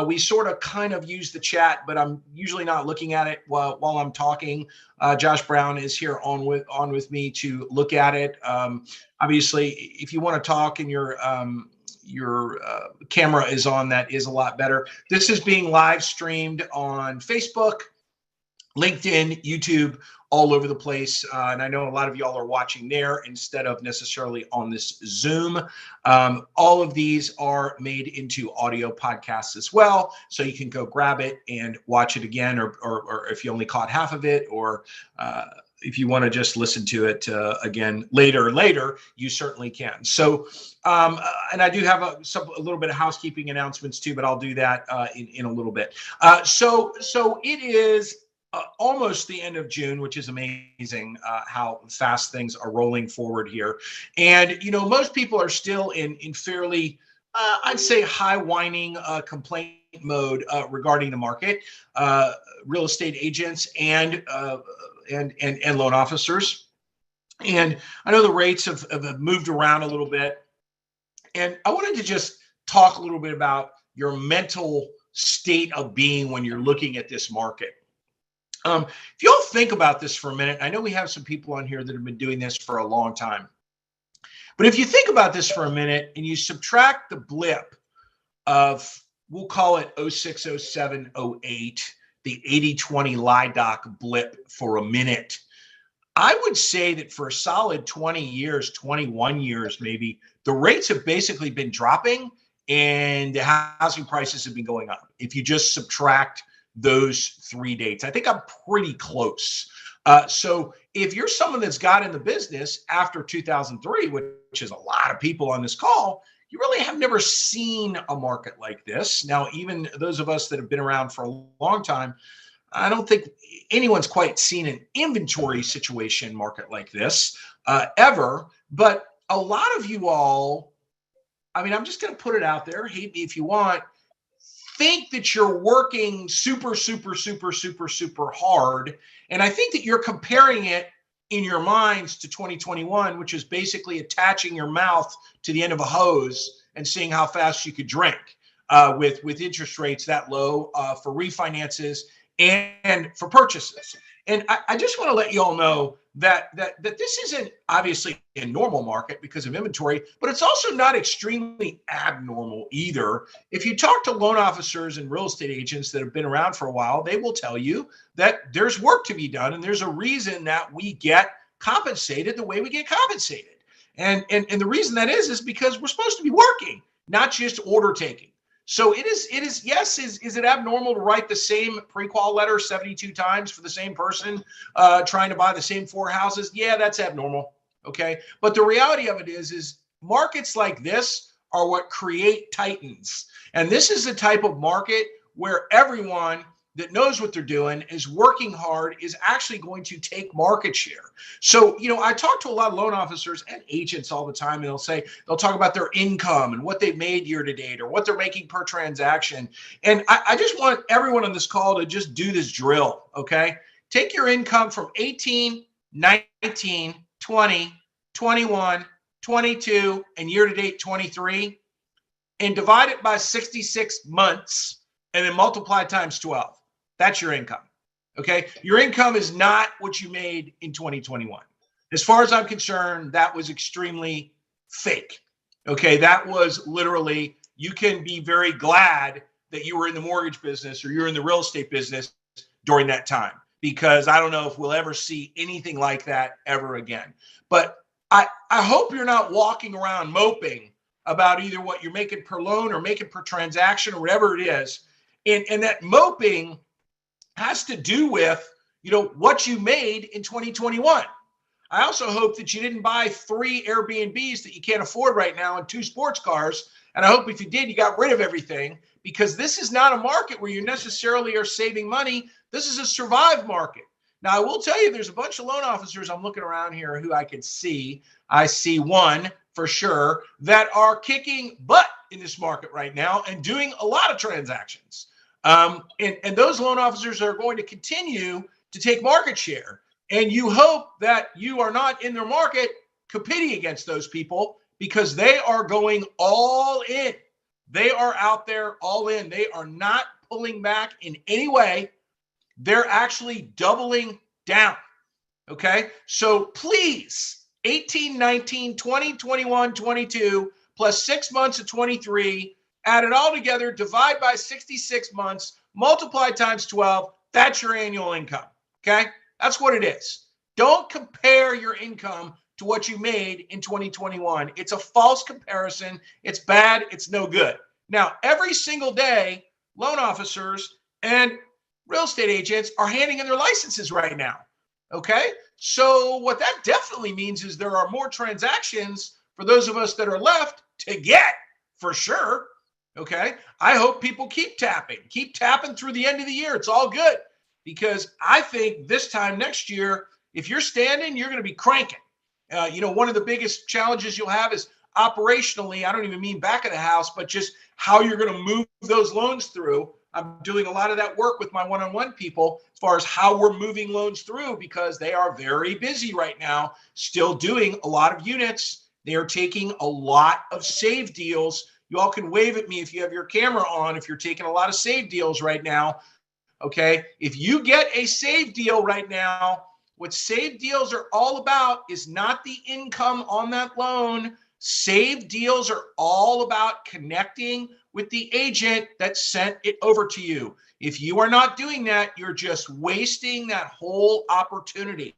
We sort of kind of use the chat, but I'm usually not looking at it while I'm talking. Josh Brown is here on with me to look at it. Obviously, if you want to talk and your camera is on, that is a lot better. This is being live streamed on Facebook, LinkedIn, YouTube, all over the place. And I know a lot of y'all are watching there instead of necessarily on this Zoom. All of these are made into audio podcasts as well. So you can go grab it and watch it again, or if you only caught half of it, or if you want to just listen to it again later, you certainly can. So, and I do have a little bit of housekeeping announcements too, but I'll do that in a little bit. So it is almost the end of June, which is amazing how fast things are rolling forward here. And, most people are still in fairly, I'd say, high whining complaint mode regarding the market, real estate agents and loan officers. And I know the rates have moved around a little bit. And I wanted to just talk a little bit about your mental state of being when you're looking at this market. If you'll think about this for a minute, I know we have some people on here that have been doing this for a long time. But if you think about this for a minute and you subtract the blip of, we'll call it 06, 07, 08, the 80-20 LIDOC blip for a minute, I would say that for a solid 20 years, 21 years maybe, the rates have basically been dropping and the housing prices have been going up. If you just subtract those 3 dates, I think I'm pretty close. So if you're someone that's got in the business after 2003, which is a lot of people on this call, you really have never seen a market like this. Now, even those of us that have been around for a long time, I don't think anyone's quite seen an inventory situation market like this ever. But a lot of you all, I'm just going to put it out there, hate me if you want, think that you're working super hard. And I think that you're comparing it in your minds to 2021, which is basically attaching your mouth to the end of a hose and seeing how fast you could drink with interest rates that low for refinances and for purchases. And I just want to let you all know that this isn't obviously a normal market because of inventory, but it's also not extremely abnormal either. If you talk to loan officers and real estate agents that have been around for a while, they will tell you that there's work to be done, and there's a reason that we get compensated the way we get compensated. And the reason that is because we're supposed to be working, not just order taking. So it is, yes, is it abnormal to write the same pre-qual letter 72 times for the same person trying to buy the same 4 houses? Yeah, that's abnormal, okay? But the reality of it is markets like this are what create titans. And this is the type of market where everyone that knows what they're doing, is working hard, is actually going to take market share. So, I talk to a lot of loan officers and agents all the time, and they'll talk about their income and what they've made year to date or what they're making per transaction. And I just want everyone on this call to just do this drill, okay? Take your income from 18, 19, 20, 21, 22, and year to date 23, and divide it by 66 months, and then multiply times 12. That's your income, okay? Your income is not what you made in 2021. As far as I'm concerned, that was extremely fake, okay? That was literally, you can be very glad that you were in the mortgage business or you're in the real estate business during that time, because I don't know if we'll ever see anything like that ever again. But I hope you're not walking around moping about either what you're making per loan or making per transaction or whatever it is. And that moping has to do with, what you made in 2021. I also hope that you didn't buy 3 Airbnbs that you can't afford right now and 2 sports cars. And I hope if you did, you got rid of everything, because this is not a market where you necessarily are saving money. This is a survive market. Now, I will tell you, there's a bunch of loan officers I'm looking around here who I can see. I see one for sure that are kicking butt in this market right now and doing a lot of transactions. And those loan officers are going to continue to take market share. And you hope that you are not in their market competing against those people, because they are going all in. They are out there all in. They are not pulling back in any way. They're actually doubling down. Okay. So please, 18, 19, 20, 21, 22, plus 6 months of 23, add it all together, divide by 66 months, multiply times 12. That's your annual income. Okay. That's what it is. Don't compare your income to what you made in 2021. It's a false comparison. It's bad. It's no good. Now, every single day, loan officers and real estate agents are handing in their licenses right now. Okay. So what that definitely means is there are more transactions for those of us that are left to get, for sure. Okay. I hope people keep tapping through the end of the year. It's all good, because I think this time next year, if you're standing, you're going to be cranking. One of the biggest challenges you'll have is operationally. I don't even mean back of the house, but just how you're going to move those loans through. I'm doing a lot of that work with my one-on-one people as far as how we're moving loans through, because they are very busy right now, still doing a lot of units. They are taking a lot of save deals. You all can wave at me if you have your camera on, if you're taking a lot of save deals right now. Okay. If you get a save deal right now, what save deals are all about is not the income on that loan. Save deals are all about connecting with the agent that sent it over to you. If you are not doing that, you're just wasting that whole opportunity.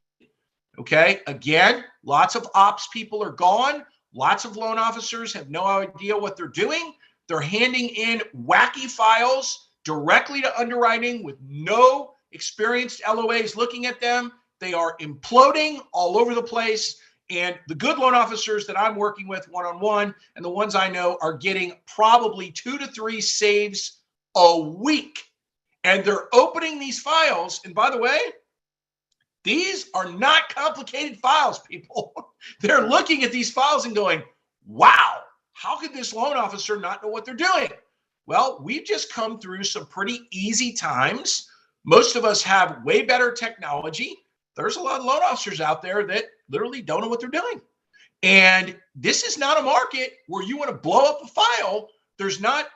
Okay. Again, lots of ops people are gone. Lots of loan officers have no idea what they're doing. They're handing in wacky files directly to underwriting with no experienced LOAs looking at them. They are imploding all over the place. And the good loan officers that I'm working with one-on-one, and the ones I know, are getting probably 2 to 3 saves a week. And they're opening these files. And by the way, these are not complicated files, people. They're looking at these files and going, wow, how could this loan officer not know what they're doing? Well, we've just come through some pretty easy times. Most of us have way better technology. There's a lot of loan officers out there that literally don't know what they're doing. And this is not a market where you want to blow up a file. There's not,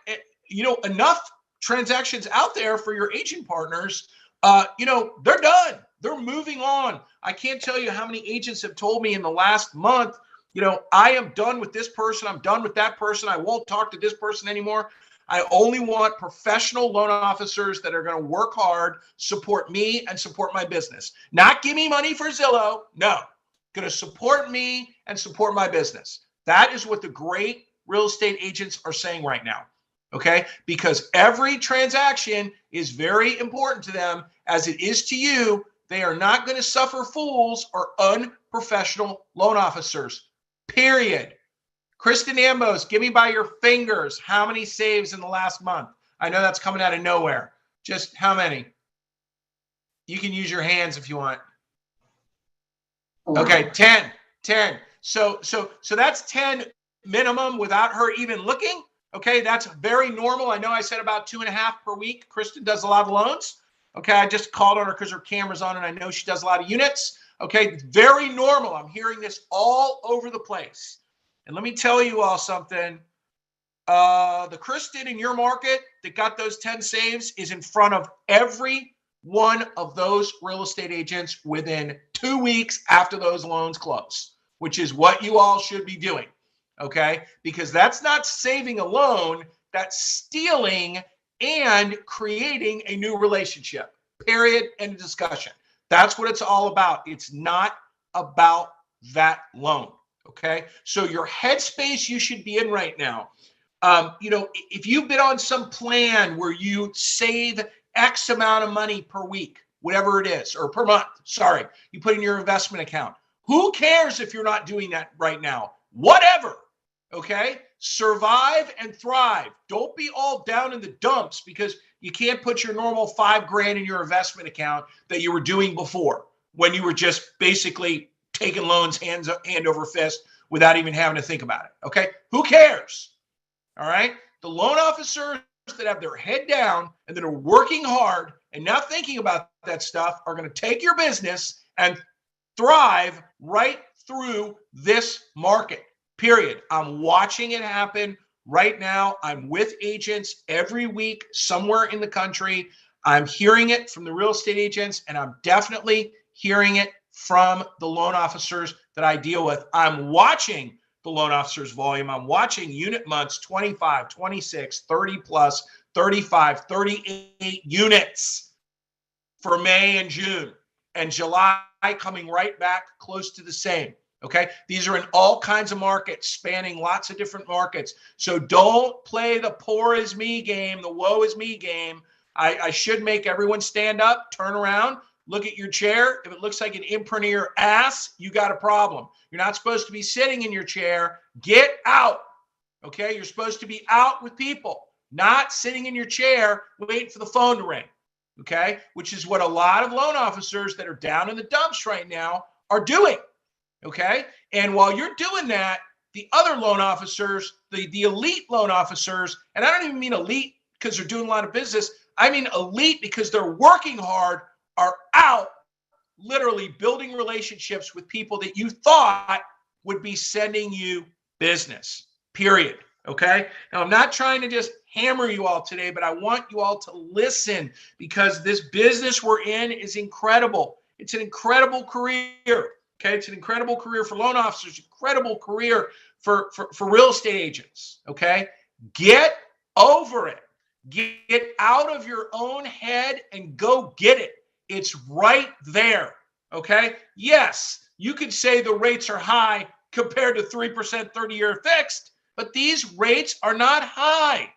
enough transactions out there for your agent partners. They're done. They're moving on. I can't tell you how many agents have told me in the last month, I am done with this person. I'm done with that person. I won't talk to this person anymore. I only want professional loan officers that are going to work hard, support me, and support my business. Not give me money for Zillow. No, going to support me and support my business. That is what the great real estate agents are saying right now. Okay, because every transaction is very important to them, as it is to you. They are not going to suffer fools or unprofessional loan officers, period. Kristen Ambos, give me by your fingers how many saves in the last month. I know that's coming out of nowhere. Just how many? You can use your hands if you want. Okay, 10. So that's 10 minimum without her even looking. Okay, that's very normal. I know I said about 2.5 per week. Kristen does a lot of loans. Okay, I just called on her because her camera's on and I know she does a lot of units. Okay, very normal. I'm hearing this all over the place. And let me tell you all something. The Kristen in your market that got those 10 saves is in front of every one of those real estate agents within 2 weeks after those loans close, which is what you all should be doing. Okay, because that's not saving a loan, that's stealing and creating a new relationship. Period. End of discussion. That's what it's all about. It's not about that loan. Okay, so your headspace you should be in right now. If you've been on some plan where you save X amount of money per week, whatever it is, or per month, sorry, you put in your investment account. Who cares if you're not doing that right now? Whatever. Okay, survive and thrive. Don't be all down in the dumps because you can't put your normal $5,000 in your investment account that you were doing before, when you were just basically taking loans hand over fist without even having to think about it. Okay, who cares? All right, the loan officers that have their head down and that are working hard and not thinking about that stuff are going to take your business and thrive right through this market. Period. I'm watching it happen right now. I'm with agents every week somewhere in the country. I'm hearing it from the real estate agents, and I'm definitely hearing it from the loan officers that I deal with. I'm watching the loan officers volume. I'm watching unit months 25, 26, 30 plus, 35, 38 units for May and June, and July coming right back close to the same. Okay. These are in all kinds of markets, spanning lots of different markets. So don't play the poor is me game, the woe is me game. I should make everyone stand up, turn around, look at your chair. If it looks like an imprint of your ass, you got a problem. You're not supposed to be sitting in your chair. Get out. Okay. You're supposed to be out with people, not sitting in your chair waiting for the phone to ring. Okay. Which is what a lot of loan officers that are down in the dumps right now are doing. Okay. And while you're doing that, the other loan officers, the elite loan officers, and I don't even mean elite because they're doing a lot of business. I mean elite because they're working hard, are out literally building relationships with people that you thought would be sending you business, period. Okay. Now, I'm not trying to just hammer you all today, but I want you all to listen because this business we're in is incredible. It's an incredible career. Okay. It's an incredible career for loan officers, incredible career for real estate agents. Okay. Get over it. Get out of your own head and go get it. It's right there. Okay. Yes, you could say the rates are high compared to 3% 30-year fixed, but these rates are not high.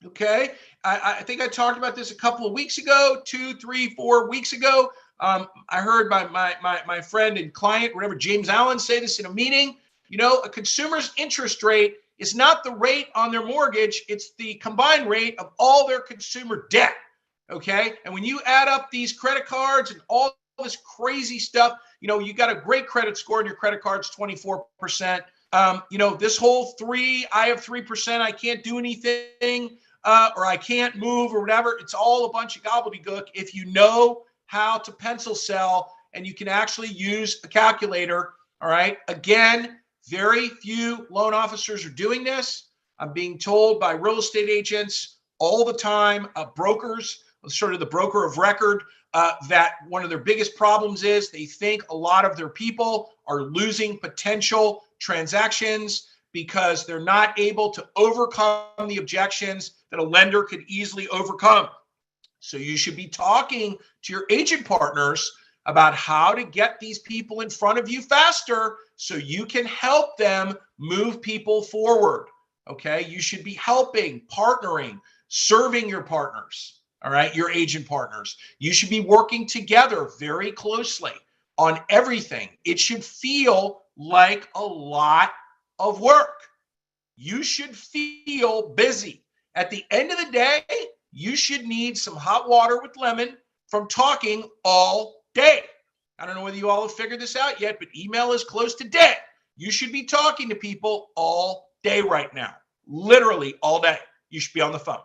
Okay. I think I talked about this a couple of weeks ago, 2, 3, 4 weeks ago. I heard my friend and client, whatever, James Allen, say this in a meeting. You know, a consumer's interest rate is not the rate on their mortgage. It's the combined rate of all their consumer debt. Okay. And when you add up these credit cards and all this crazy stuff, you know, you got a great credit score and your credit card's 24%. You know, this whole I have 3%, I can't do anything, or I can't move or whatever. It's all a bunch of gobbledygook. If you know how to pencil sell and you can actually use a calculator. All right. Again, very few loan officers are doing this. I'm being told by real estate agents all the time, brokers, sort of the broker of record, that one of their biggest problems is they think a lot of their people are losing potential transactions because they're not able to overcome the objections that a lender could easily overcome. So you should be talking to your agent partners about how to get these people in front of you faster so you can help them move people forward. Okay. You should be helping, partnering, serving your partners. All right. Your agent partners. You should be working together very closely on everything. It should feel like a lot of work. You should feel busy. At the end of the day, you should need some hot water with lemon from talking all day. I don't know whether you all have figured this out yet, but email is close to dead. You should be talking to people all day right now, literally all day. You should be on the phone.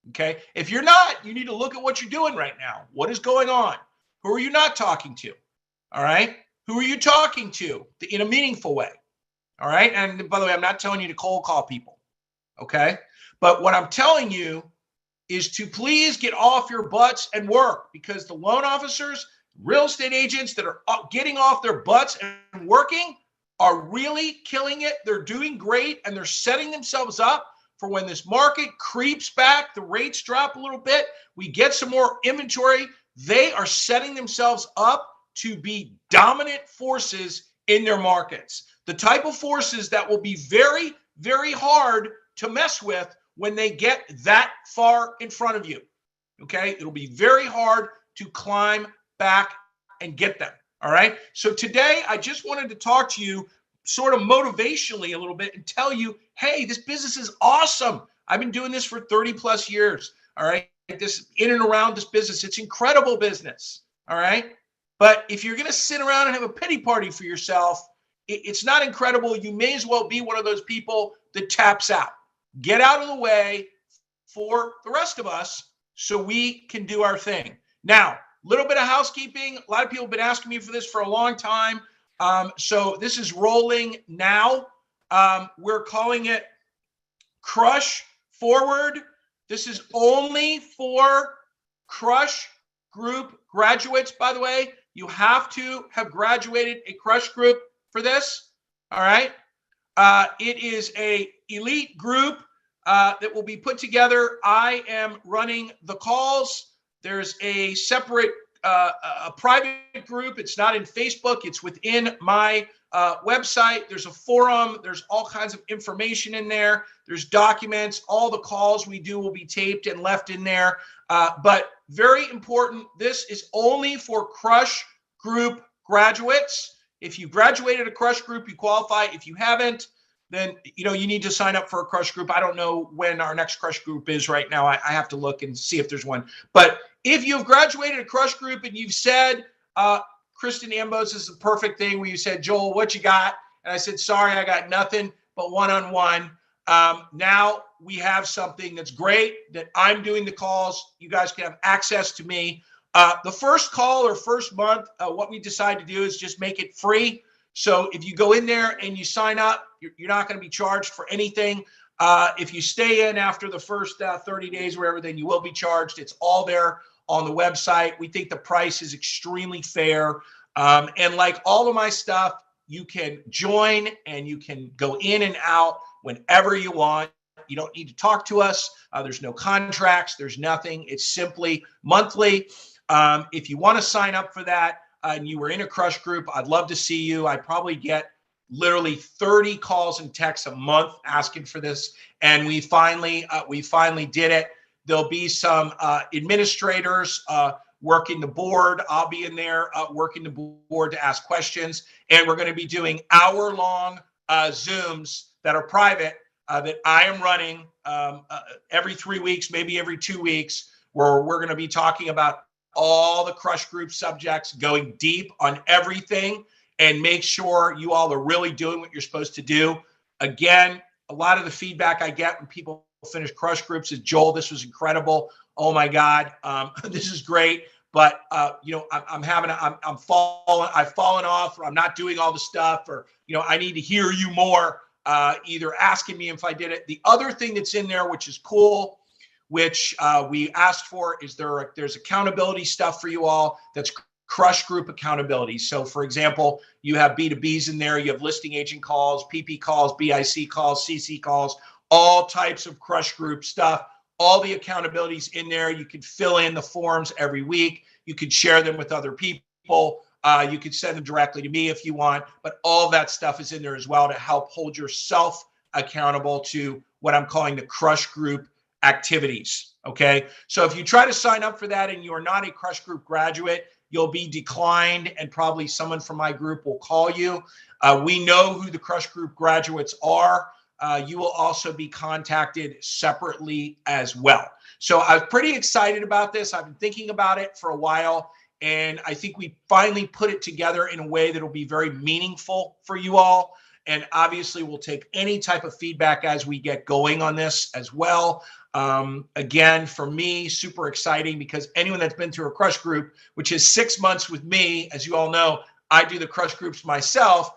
Okay. If you're not, you need to look at what you're doing right now. What is going on? Who are you not talking to? All right. Who are you talking to in a meaningful way? All right. And by the way, I'm not telling you to cold call people. Okay. But what I'm telling you is to please get off your butts and work, because the loan officers, real estate agents that are getting off their butts and working are really killing it. They're doing great, and they're setting themselves up for when this market creeps back, the rates drop a little bit, we get some more inventory. They are setting themselves up to be dominant forces in their markets. The type of forces that will be very, very hard to mess with when they get that far in front of you. Okay. It'll be very hard to climb back and get them. All right. So today I just wanted to talk to you sort of motivationally a little bit and tell you, hey, this business is awesome. I've been doing this for 30 plus years. All right. This in and around this business, it's incredible business. All right. But if you're going to sit around and have a pity party for yourself, it's not incredible. You may as well be one of those people that taps out. Get out of the way for the rest of us so we can do our thing. Now, a little bit of housekeeping. A lot of people have been asking me for this for a long time. So this is rolling now. We're calling it Crush Forward. This is only for Crush Group graduates, by the way. You have to have graduated a Crush Group for this. All right. It is a elite group that will be put together. I am running the calls. There's a separate a private group. It's not in Facebook. It's within my website. There's a forum. There's all kinds of information in there. There's documents. All the calls we do will be taped and left in there. But very important, this is only for Crush Group graduates. If you graduated a Crush Group, you qualify. If you haven't, then you need to sign up for a Crush Group. I don't know when our next Crush Group is right now. I have to look and see if there's one. But if you've graduated a Crush Group and you've said, Kristen Ambos is the perfect thing where you said, Joel, what you got? And I said, sorry, I got nothing but one-on-one. Now we have something that's great, that I'm doing the calls. You guys can have access to me. The first call or first month, what we decide to do is just make it free. So if you go in there and you sign up, you're not going to be charged for anything. If you stay in after the first 30 days, wherever, then you will be charged. It's all there on the website. We think the price is extremely fair. And like all of my stuff, you can join and you can go in and out whenever you want. You don't need to talk to us. There's no contracts. There's nothing. It's simply monthly. If you want to sign up for that and you were in a Crush Group, I'd love to see you. I probably get literally 30 calls and texts a month asking for this. And we finally did it. There'll be some administrators working the board. I'll be in there working the board to ask questions. And we're going to be doing hour-long Zooms that are private that I am running every 3 weeks, maybe every 2 weeks, where we're going to be talking about all the Crush Group subjects, going deep on everything, and make sure you all are really doing what you're supposed to do. Again, a lot of the feedback I get when people finish Crush Groups is, Joel, this was incredible. Oh my God, this is great. But I've fallen off, or I'm not doing all the stuff, or I need to hear you more. Either asking me if I did it. The other thing that's in there, which is cool, which we asked for, is there's accountability stuff for you all. That's Crush Group accountability. So for example, you have B2Bs in there, you have listing agent calls, PP calls, BIC calls, CC calls, all types of Crush Group stuff, all the accountabilities in there. You can fill in the forms every week. You could share them with other people. You could send them directly to me if you want, but all that stuff is in there as well to help hold yourself accountable to what I'm calling the Crush Group activities. Okay. So if you try to sign up for that and you are not a Crush Group graduate, you'll be declined, and probably someone from my group will call you. We know who the Crush Group graduates are. You will also be contacted separately as well. So I was pretty excited about this. I've been thinking about it for a while, and I think we finally put it together in a way that will be very meaningful for you all. And obviously, we'll take any type of feedback as we get going on this as well. Again, for me, super exciting, because anyone that's been through a Crush Group, which is 6 months with me, as you all know, I do the Crush Groups myself.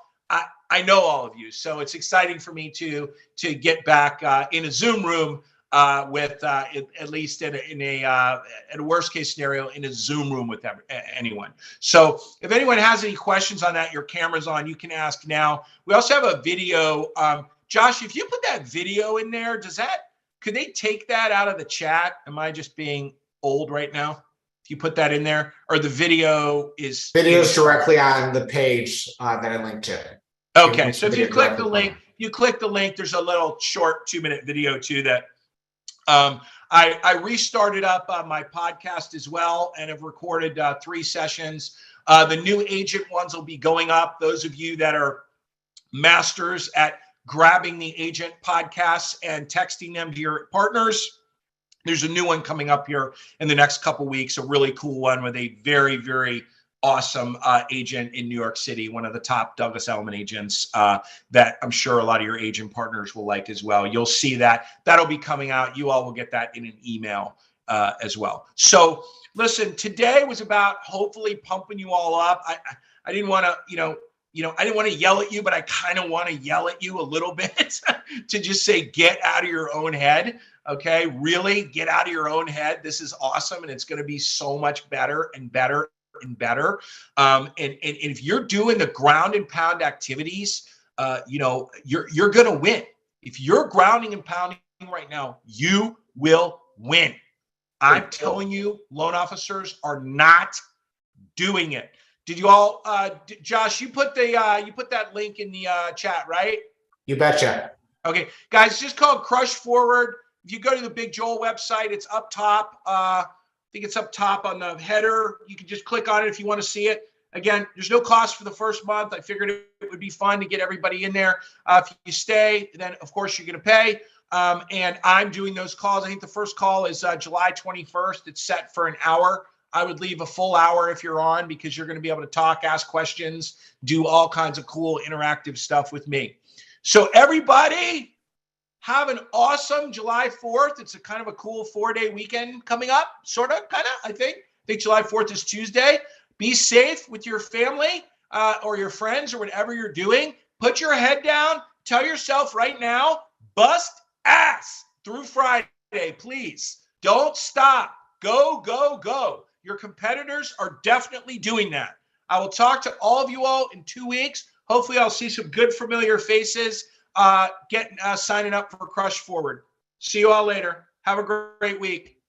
I know all of you. So it's exciting for me to get back in a Zoom room with at least in a worst case scenario, in a Zoom room with anyone. So if anyone has any questions on that, your camera's on, you can ask now. We also have a video. Josh, if you put that video in there, could they take that out of the chat? Am I just being old right now? If you put that in there, or the video is directly on the page that I linked to. Okay, so if you click the link, there's a little short 2-minute video too that I restarted up my podcast as well, and have recorded 3 sessions. The new agent ones will be going up. Those of you that are masters at grabbing the agent podcasts and texting them to your partners, there's a new one coming up here in the next couple weeks, a really cool one with a very, very awesome agent in New York City, one of the top Douglas Elliman agents that I'm sure a lot of your agent partners will like as well. You'll see that. That'll be coming out. You all will get that in an email as well. So listen, today was about hopefully pumping you all up. I didn't want to, I didn't want to yell at you, but I kind of want to yell at you a little bit to just say, get out of your own head. Okay. Really get out of your own head. This is awesome. And it's going to be so much better and better and better. And if you're doing the ground and pound activities, you're going to win. If you're grounding and pounding right now, you will win. I'm telling you, loan officers are not doing it. Did you all, Josh, you put that link in the chat, right? You betcha. Okay, guys, it's just called Crush Forward. If you go to the bigJOEL website, it's up top. I think it's up top on the header. You can just click on it if you want to see it. Again, there's no cost for the first month. I figured it would be fun to get everybody in there. If you stay, then of course you're going to pay. And I'm doing those calls. I think the first call is July 21st. It's set for an hour. I would leave a full hour if you're on, because you're going to be able to talk, ask questions, do all kinds of cool interactive stuff with me. So everybody have an awesome July 4th. It's a kind of a cool 4-day weekend coming up, sort of, kind of, I think July 4th is Tuesday. Be safe with your family or your friends or whatever you're doing. Put your head down. Tell yourself right now, bust ass through Friday, please. Don't stop. Go, go, go. Your competitors are definitely doing that. I will talk to all of you all in 2 weeks. Hopefully, I'll see some good familiar faces signing up for Crush Forward. See you all later. Have a great week.